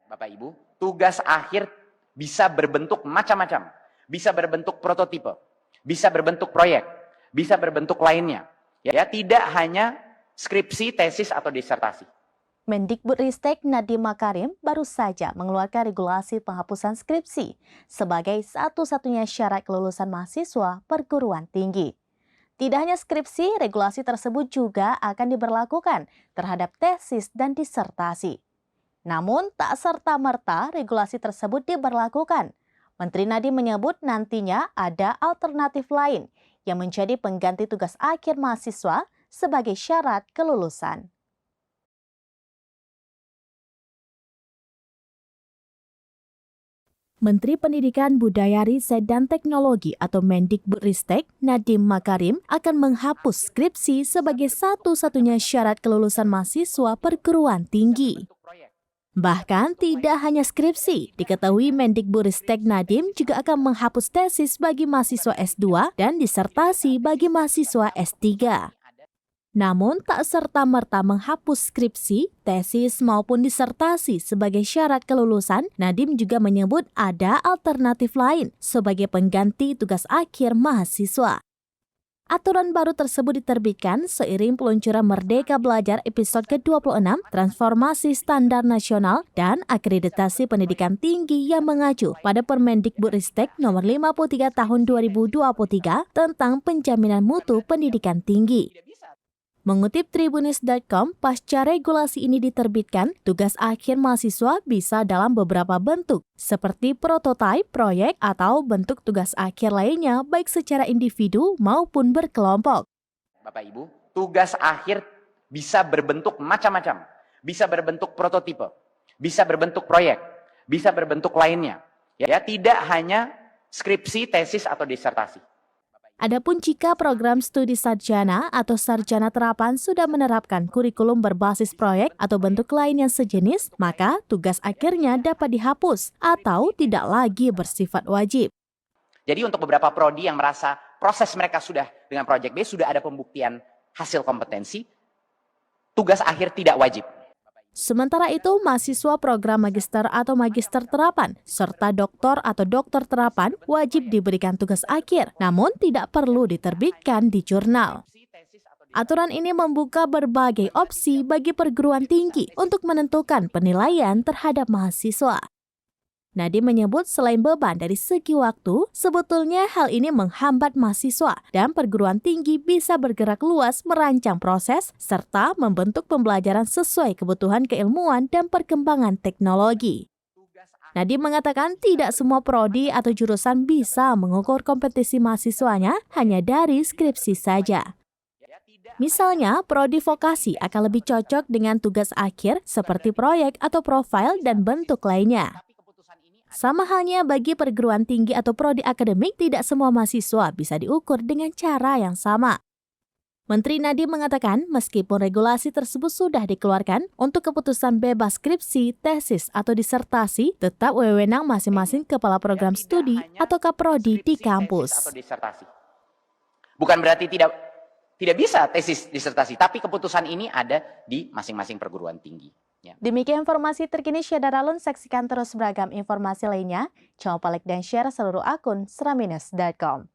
Bapak Ibu, tugas akhir bisa berbentuk macam-macam. Bisa berbentuk prototipe, bisa berbentuk proyek, bisa berbentuk lainnya. Ya, tidak hanya skripsi, tesis, atau disertasi. Mendikbudristek Nadiem Makarim baru saja mengeluarkan regulasi penghapusan skripsi sebagai satu-satunya syarat kelulusan mahasiswa perguruan tinggi. Tidak hanya skripsi, regulasi tersebut juga akan diberlakukan terhadap tesis dan disertasi. Namun, tak serta-merta regulasi tersebut diberlakukan. Menteri Nadiem menyebut nantinya ada alternatif lain yang menjadi pengganti tugas akhir mahasiswa sebagai syarat kelulusan. Menteri Pendidikan Budaya Riset dan Teknologi atau Mendikbudristek Nadiem Makarim akan menghapus skripsi sebagai satu-satunya syarat kelulusan mahasiswa perguruan tinggi. Bahkan tidak hanya skripsi, diketahui Mendikbudristek Nadiem juga akan menghapus tesis bagi mahasiswa S2 dan disertasi bagi mahasiswa S3. Namun tak serta-merta menghapus skripsi, tesis maupun disertasi sebagai syarat kelulusan, Nadiem juga menyebut ada alternatif lain sebagai pengganti tugas akhir mahasiswa. Aturan baru tersebut diterbitkan seiring peluncuran Merdeka Belajar episode ke-26, Transformasi Standar Nasional dan Akreditasi Pendidikan Tinggi yang mengacu pada Permendikbudristek nomor 53 tahun 2023 tentang penjaminan mutu pendidikan tinggi. Mengutip Tribunis.com, pasca regulasi ini diterbitkan, tugas akhir mahasiswa bisa dalam beberapa bentuk, seperti prototipe, proyek, atau bentuk tugas akhir lainnya baik secara individu maupun berkelompok. Bapak Ibu, tugas akhir bisa berbentuk macam-macam. Bisa berbentuk prototipe, bisa berbentuk proyek, bisa berbentuk lainnya. Ya, tidak hanya skripsi, tesis, atau disertasi. Adapun jika program studi sarjana atau sarjana terapan sudah menerapkan kurikulum berbasis proyek atau bentuk lain yang sejenis, maka tugas akhirnya dapat dihapus atau tidak lagi bersifat wajib. Jadi untuk beberapa prodi yang merasa proses mereka sudah dengan Project B sudah ada pembuktian hasil kompetensi, tugas akhir tidak wajib. Sementara itu, mahasiswa program magister atau magister terapan, serta doktor atau dokter terapan wajib diberikan tugas akhir, namun tidak perlu diterbitkan di jurnal. Aturan ini membuka berbagai opsi bagi perguruan tinggi untuk menentukan penilaian terhadap mahasiswa. Nadiem menyebut selain beban dari segi waktu, sebetulnya hal ini menghambat mahasiswa dan perguruan tinggi bisa bergerak luas merancang proses serta membentuk pembelajaran sesuai kebutuhan keilmuan dan perkembangan teknologi. Nadiem mengatakan tidak semua prodi atau jurusan bisa mengukur kompetisi mahasiswanya hanya dari skripsi saja. Misalnya, prodi vokasi akan lebih cocok dengan tugas akhir seperti proyek atau profil dan bentuk lainnya. Sama halnya bagi perguruan tinggi atau prodi akademik, tidak semua mahasiswa bisa diukur dengan cara yang sama. Menteri Nadiem mengatakan meskipun regulasi tersebut sudah dikeluarkan, untuk keputusan bebas skripsi, tesis, atau disertasi tetap wewenang masing-masing kepala program studi atau kaprodi di kampus. Bukan berarti tidak bisa tesis disertasi, tapi keputusan ini ada di masing-masing perguruan tinggi. Ya. Demikian informasi terkini Syadaralun, saksikan terus beragam informasi lainnya. Jangan lupa like dan share seluruh akun seraminus.com.